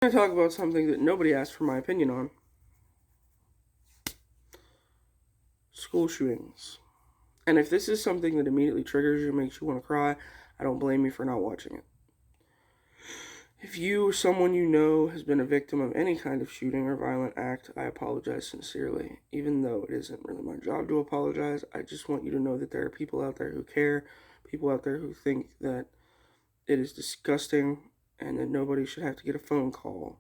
I'm going to talk about something that nobody asked for my opinion on: school shootings. And if this is something that immediately triggers you, makes you want to cry, I don't blame you for not watching it. If you or someone you know has been a victim of any kind of shooting or violent act, I apologize sincerely. Even though it isn't really my job to apologize, I just want you to know that there are people out there who care, people out there who think that it is disgusting and that nobody should have to get a phone call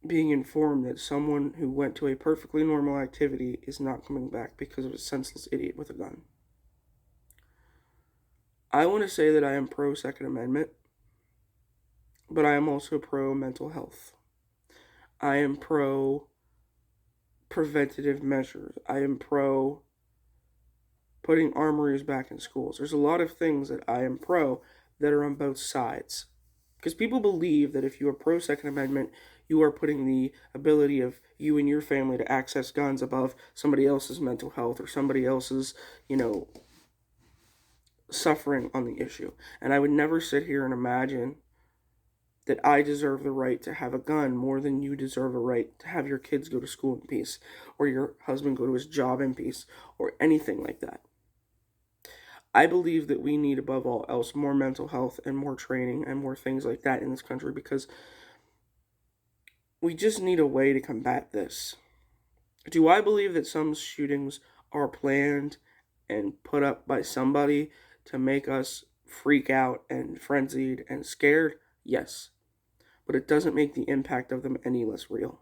being informed that someone who went to a perfectly normal activity is not coming back because of a senseless idiot with a gun. I want to say that I am pro Second Amendment, but I am also pro mental health. I am pro preventative measures. I am pro putting armories back in schools. There's a lot of things that I am pro that are on both sides. Because people believe that if you are pro Second Amendment, you are putting the ability of you and your family to access guns above somebody else's mental health or somebody else's, suffering on the issue. And I would never sit here and imagine that I deserve the right to have a gun more than you deserve a right to have your kids go to school in peace, or your husband go to his job in peace, or anything like that. I believe that we need, above all else, more mental health and more training and more things like that in this country, because we just need a way to combat this. Do I believe that some shootings are planned and put up by somebody to make us freak out and frenzied and scared? Yes. But it doesn't make the impact of them any less real.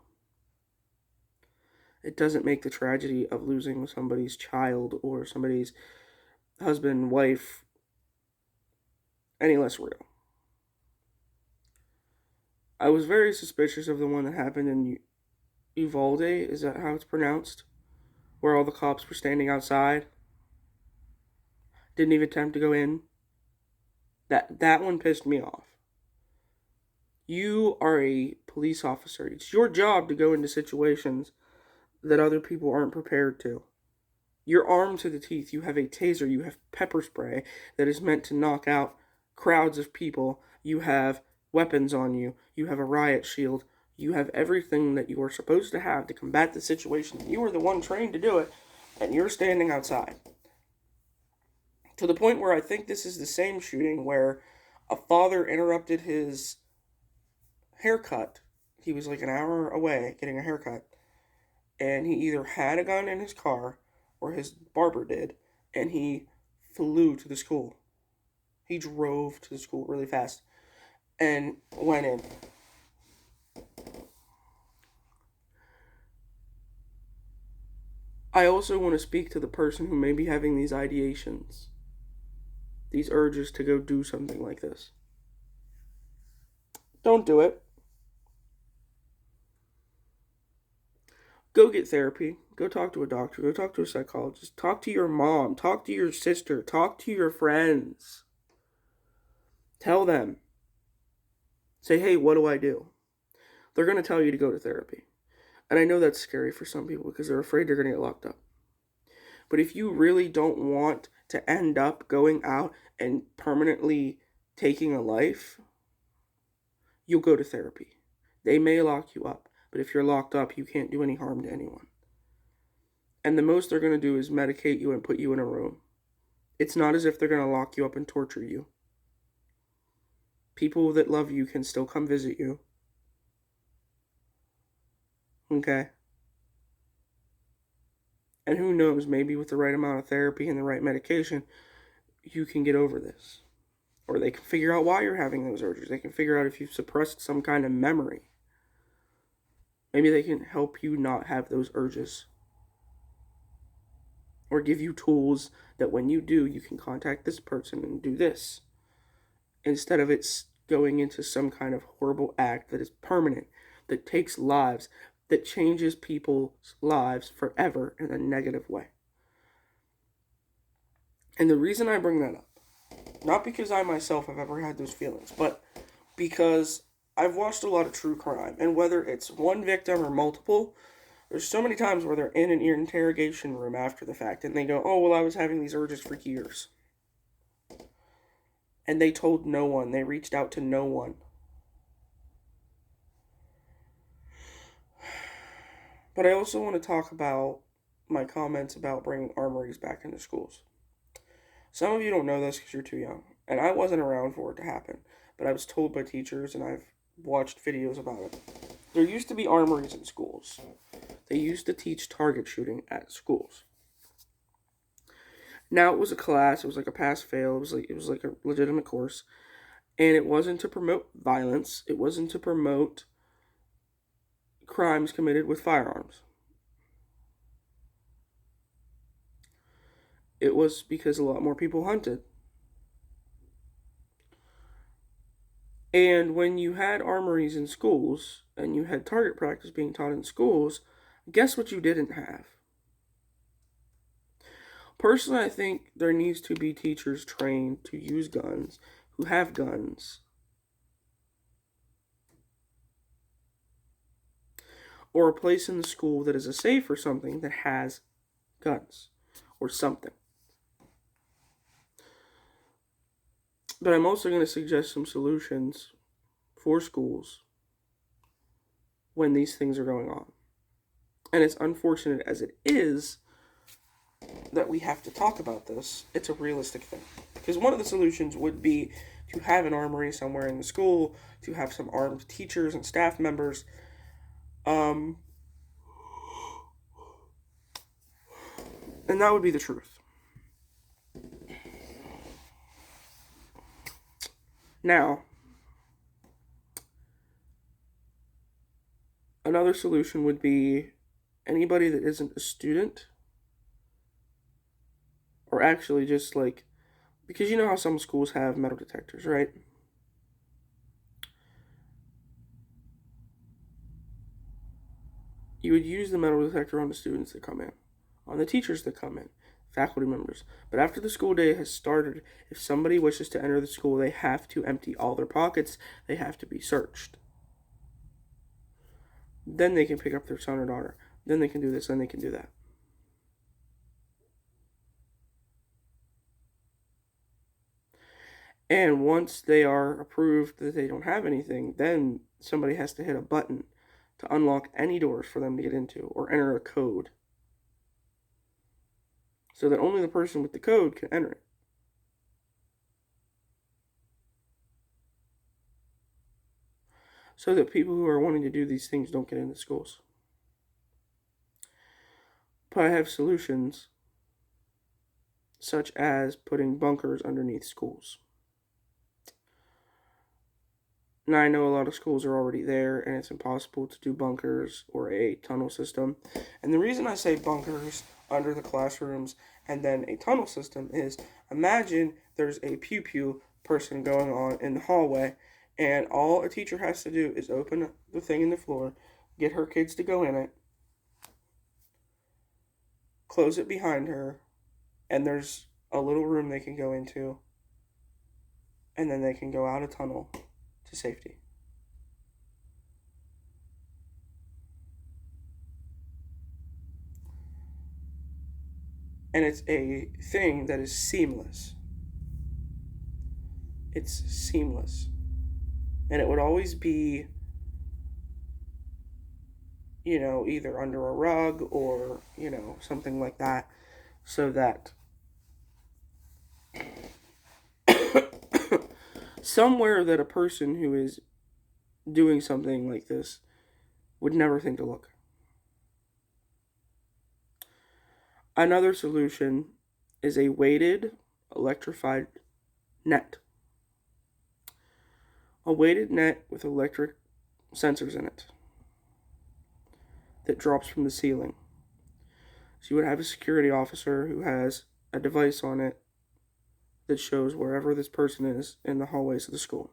It doesn't make the tragedy of losing somebody's child or somebody's husband, wife, any less real. I was very suspicious of the one that happened in Uvalde, is that how it's pronounced? Where all the cops were standing outside. Didn't even attempt to go in. That one pissed me off. You are a police officer. It's your job to go into situations that other people aren't prepared to. You're armed to the teeth. You have a taser. You have pepper spray that is meant to knock out crowds of people. You have weapons on you. You have a riot shield. You have everything that you are supposed to have to combat the situation. You are the one trained to do it, and you're standing outside. To the point where I think this is the same shooting where a father interrupted his haircut. He was like an hour away getting a haircut, and he either had a gun in his car or his barber did, and he flew to the school. He drove to the school really fast and went in. I also want to speak to the person who may be having these ideations, these urges to go do something like this. Don't do it. Go get therapy. Go talk to a doctor. Go talk to a psychologist. Talk to your mom. Talk to your sister. Talk to your friends. Tell them. Say, hey, what do I do? They're going to tell you to go to therapy. And I know that's scary for some people because they're afraid they're going to get locked up. But if you really don't want to end up going out and permanently taking a life, you'll go to therapy. They may lock you up, but if you're locked up, you can't do any harm to anyone. And the most they're going to do is medicate you and put you in a room. It's not as if they're going to lock you up and torture you. People that love you can still come visit you. Okay? And who knows, maybe with the right amount of therapy and the right medication, you can get over this. Or they can figure out why you're having those urges. They can figure out if you've suppressed some kind of memory. Maybe they can help you not have those urges. Or give you tools that when you do, you can contact this person and do this. Instead of it going into some kind of horrible act that is permanent, that takes lives, that changes people's lives forever in a negative way. And the reason I bring that up, not because I myself have ever had those feelings, but because I've watched a lot of true crime, and whether it's one victim or multiple, there's so many times where they're in an interrogation room after the fact, and they go, oh, well, I was having these urges for years. And they told no one. They reached out to no one. But I also want to talk about my comments about bringing armories back into schools. Some of you don't know this because you're too young, and I wasn't around for it to happen, but I was told by teachers and I've watched videos about it. There used to be armories in schools. They used to teach target shooting at schools. Now it was a class, it was like a pass fail, it was like a legitimate course, and it wasn't to promote violence, it wasn't to promote crimes committed with firearms. It was because a lot more people hunted. And when you had armories in schools and you had target practice being taught in schools, guess what you didn't have? Personally, I think there needs to be teachers trained to use guns, who have guns, or a place in the school that is a safe or something that has guns or something. But I'm also going to suggest some solutions for schools when these things are going on. And as unfortunate as it is that we have to talk about this, it's a realistic thing. Because one of the solutions would be to have an armory somewhere in the school, to have some armed teachers and staff members. And that would be the truth. Now, another solution would be anybody that isn't a student, or actually just like, because you know how some schools have metal detectors, right? You would use the metal detector on the students that come in, on the teachers that come in, faculty members. But after the school day has started, if somebody wishes to enter the school, they have to empty all their pockets, they have to be searched. Then they can pick up their son or daughter. Then they can do this, then they can do that. And once they are approved that they don't have anything, then somebody has to hit a button to unlock any doors for them to get into or enter a code so that only the person with the code can enter it. So that people who are wanting to do these things don't get into schools. But I have solutions such as putting bunkers underneath schools. Now, I know a lot of schools are already there and it's impossible to do bunkers or a tunnel system. And the reason I say bunkers under the classrooms and then a tunnel system is imagine there's a pew-pew person going on in the hallway and all a teacher has to do is open the thing in the floor, get her kids to go in it, close it behind her, and there's a little room they can go into, and then they can go out a tunnel to safety. And it's a thing that is seamless. It's seamless. And it would always be, either under a rug or, something like that, so that somewhere that a person who is doing something like this would never think to look. Another solution is a weighted electrified net. A weighted net with electric sensors in it that drops from the ceiling. So you would have a security officer who has a device on it that shows wherever this person is in the hallways of the school.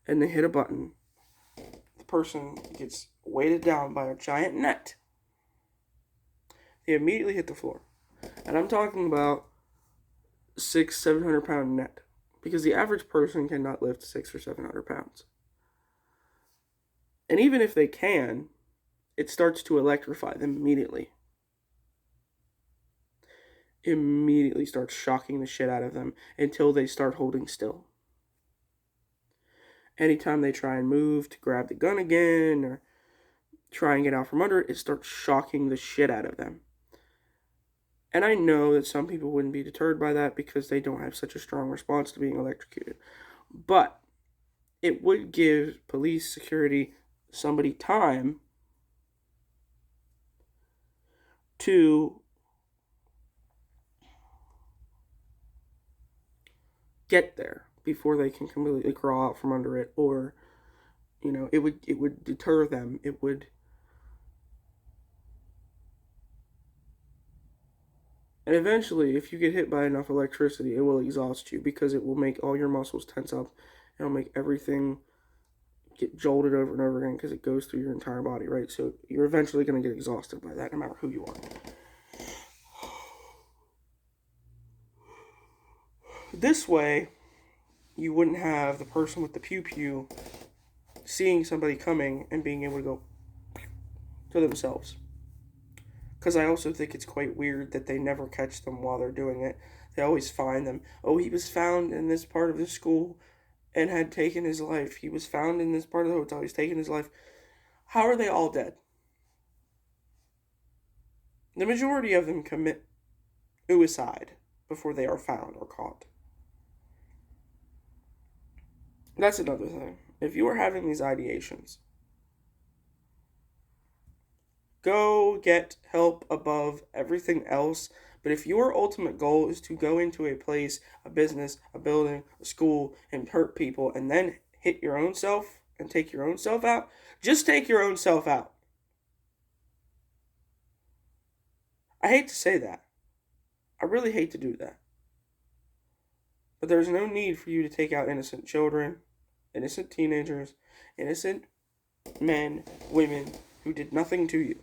And they hit a button. The person gets weighted down by a giant net. They immediately hit the floor. And I'm talking about 700 pound net. Because the average person cannot lift 600 or 700 pounds. And even if they can, it starts to electrify them immediately. Immediately starts shocking the shit out of them until they start holding still. Anytime they try and move to grab the gun again or try and get out from under it, it starts shocking the shit out of them. And I know that some people wouldn't be deterred by that because they don't have such a strong response to being electrocuted. But it would give police, security, somebody time to get there before they can completely crawl out from under it, or it would deter them. It would. And eventually, if you get hit by enough electricity, it will exhaust you because it will make all your muscles tense up. It'll make everything get jolted over and over again because it goes through your entire body, right? So you're eventually going to get exhausted by that no matter who you are. This way, you wouldn't have the person with the pew-pew seeing somebody coming and being able to go to themselves. Because I also think it's quite weird that they never catch them while they're doing it. They always find them. Oh, he was found in this part of the school and had taken his life. He was found in this part of the hotel. He's taken his life. How are they all dead? The majority of them commit suicide before they are found or caught. That's another thing. If you are having these ideations, go get help above everything else. But if your ultimate goal is to go into a place, a business, a building, a school, and hurt people, and then hit your own self and take your own self out, just take your own self out. I hate to say that. I really hate to do that. But there's no need for you to take out innocent children, innocent teenagers, innocent men, women who did nothing to you.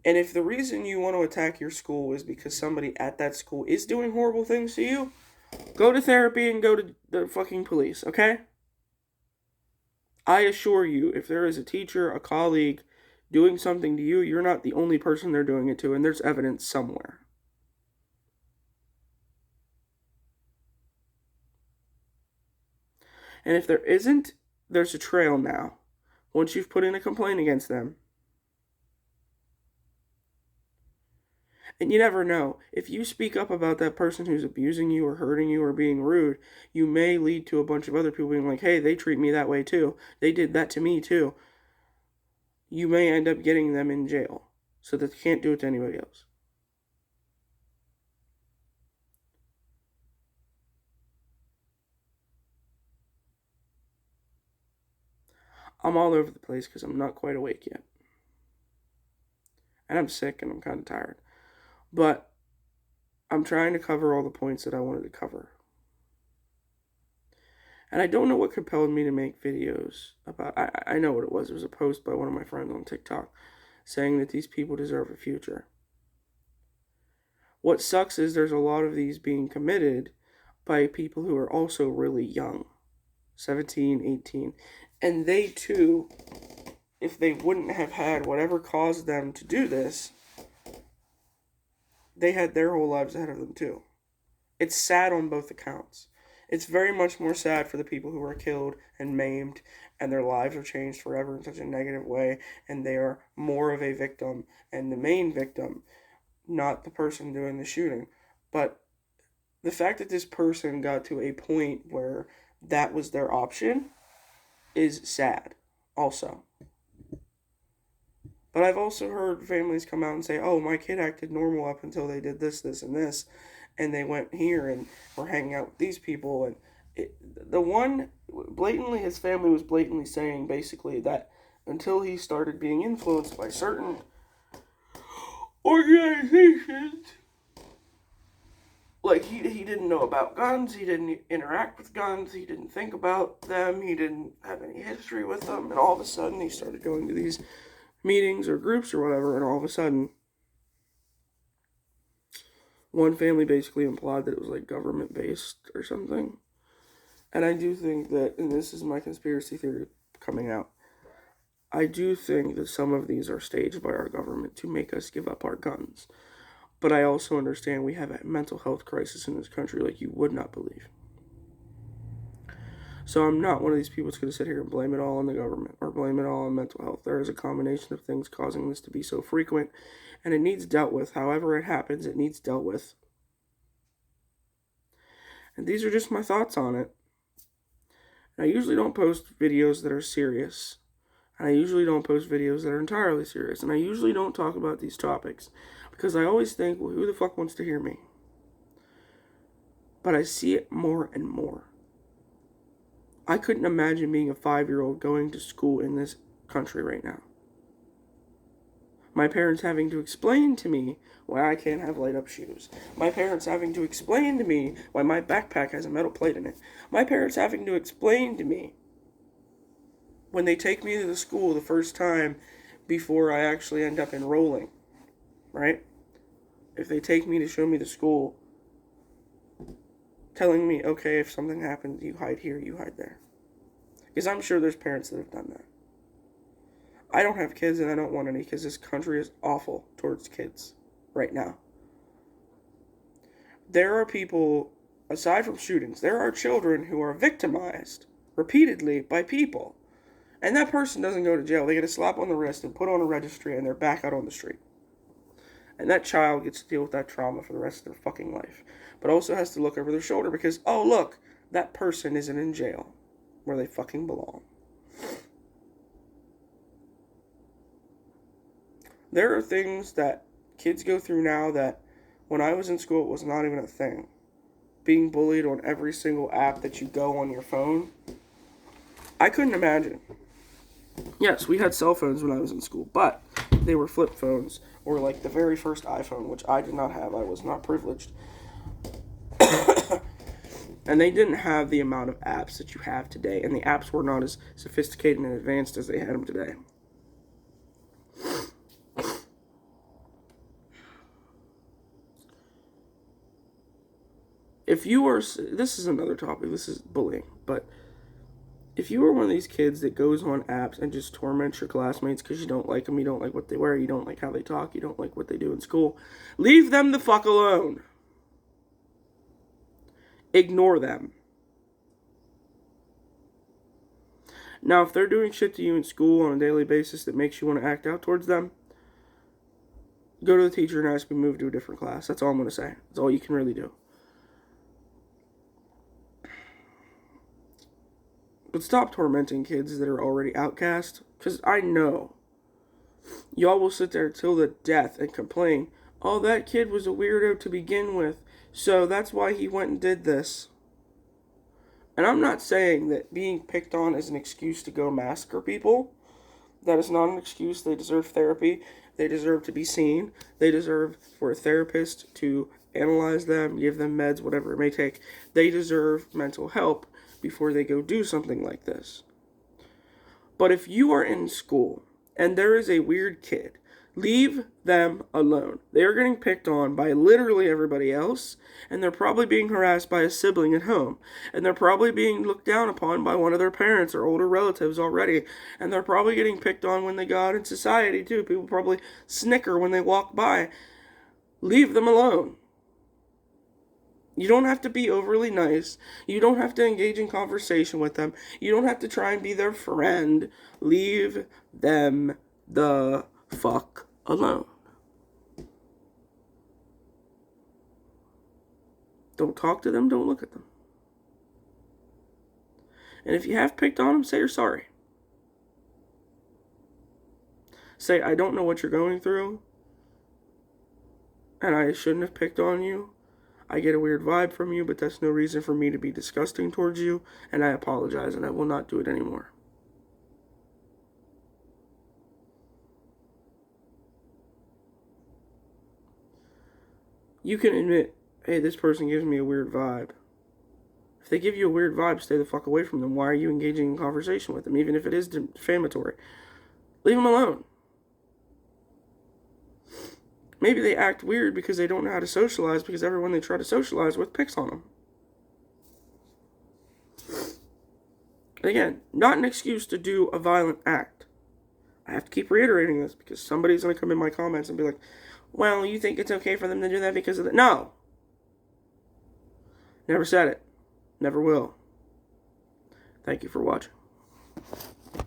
And if the reason you want to attack your school is because somebody at that school is doing horrible things to you, go to therapy and go to the fucking police, okay? I assure you, if there is a teacher, a colleague doing something to you, you're not the only person they're doing it to, and there's evidence somewhere. And if there isn't, there's a trail now. Once you've put in a complaint against them. And you never know. If you speak up about that person who's abusing you or hurting you or being rude, you may lead to a bunch of other people being like, hey, they treat me that way too. They did that to me too. You may end up getting them in jail so that they can't do it to anybody else. I'm all over the place because I'm not quite awake yet. And I'm sick and I'm kind of tired. But I'm trying to cover all the points that I wanted to cover. And I don't know what compelled me to make videos about. I know what it was. It was a post by one of my friends on TikTok saying that these people deserve a future. What sucks is there's a lot of these being committed by people who are also really young, 17, 18. And they too, if they wouldn't have had whatever caused them to do this, they had their whole lives ahead of them too. It's sad on both accounts. It's very much more sad for the people who are killed and maimed and their lives are changed forever in such a negative way, and they are more of a victim and the main victim, not the person doing the shooting. But the fact that this person got to a point where that was their option is sad also. But I've also heard families come out and say, oh, my kid acted normal up until they did this, this, and this. And they went here and were hanging out with these people. And the one, blatantly, his family was blatantly saying, basically, that until he started being influenced by certain organizations, like, he didn't know about guns, he didn't interact with guns, he didn't think about them, he didn't have any history with them, and all of a sudden he started going to these meetings or groups or whatever, and all of a sudden one family basically implied that it was like government based or something. And I do think that, and this is my conspiracy theory coming out, I do think that some of these are staged by our government to make us give up our guns. But I also understand we have a mental health crisis in this country like you would not believe. So I'm not one of these people that's going to sit here and blame it all on the government or blame it all on mental health. There is a combination of things causing this to be so frequent, and it needs dealt with. However it happens, it needs dealt with. And these are just my thoughts on it. And I usually don't post videos that are serious. And I usually don't post videos that are entirely serious. And I usually don't talk about these topics because I always think, well, who the fuck wants to hear me? But I see it more and more. I couldn't imagine being a 5-year-old going to school in this country right now. My parents having to explain to me why I can't have light-up shoes. My parents having to explain to me why my backpack has a metal plate in it. My parents having to explain to me when they take me to the school the first time before I actually end up enrolling, right? If they take me to show me the school, telling me, okay, if something happens, you hide here, you hide there. Because I'm sure there's parents that have done that. I don't have kids and I don't want any because this country is awful towards kids right now. There are people, aside from shootings, there are children who are victimized repeatedly by people. And that person doesn't go to jail. They get a slap on the wrist and put on a registry and they're back out on the street. And that child gets to deal with that trauma for the rest of their fucking life. But also has to look over their shoulder because, oh look, that person isn't in jail where they fucking belong. There are things that kids go through now that when I was in school it was not even a thing. Being bullied on every single app that you go on your phone. I couldn't imagine. Yes, we had cell phones when I was in school, but they were flip phones, or like the very first iPhone, which I did not have. I was not privileged. And they didn't have the amount of apps that you have today, and the apps were not as sophisticated and advanced as they had them today. If you are, this is another topic, this is bullying, but if you are one of these kids that goes on apps and just torments your classmates because you don't like them, you don't like what they wear, you don't like how they talk, you don't like what they do in school, leave them the fuck alone. Ignore them. Now, if they're doing shit to you in school on a daily basis that makes you want to act out towards them, go to the teacher and ask them to move to a different class. That's all I'm going to say. That's all you can really do. But stop tormenting kids that are already outcast, because I know y'all will sit there till the death and complain, oh, that kid was a weirdo to begin with, so that's why he went and did this. And I'm not saying that being picked on is an excuse to go massacre people. That is not an excuse. They deserve therapy. They deserve to be seen. They deserve for a therapist to analyze them, give them meds, whatever it may take. They deserve mental help before they go do something like this. But if you are in school and there is a weird kid, leave them alone. They are getting picked on by literally everybody else, and they're probably being harassed by a sibling at home, and they're probably being looked down upon by one of their parents or older relatives already, and they're probably getting picked on when they go out in society too. People probably snicker when they walk by. Leave them alone. You don't have to be overly nice. You don't have to engage in conversation with them. You don't have to try and be their friend. Leave them the fuck alone. Don't talk to them. Don't look at them. And if you have picked on them, say you're sorry. Say, I don't know what you're going through, and I shouldn't have picked on you. I get a weird vibe from you, but that's no reason for me to be disgusting towards you, and I apologize, and I will not do it anymore. You can admit, hey, this person gives me a weird vibe. If they give you a weird vibe, stay the fuck away from them. Why are you engaging in conversation with them, even if it is defamatory? Leave them alone. Maybe they act weird because they don't know how to socialize because everyone they try to socialize with picks on them. And again, not an excuse to do a violent act. I have to keep reiterating this because somebody's going to come in my comments and be like, well, you think it's okay for them to do that because of that? No. Never said it. Never will. Thank you for watching.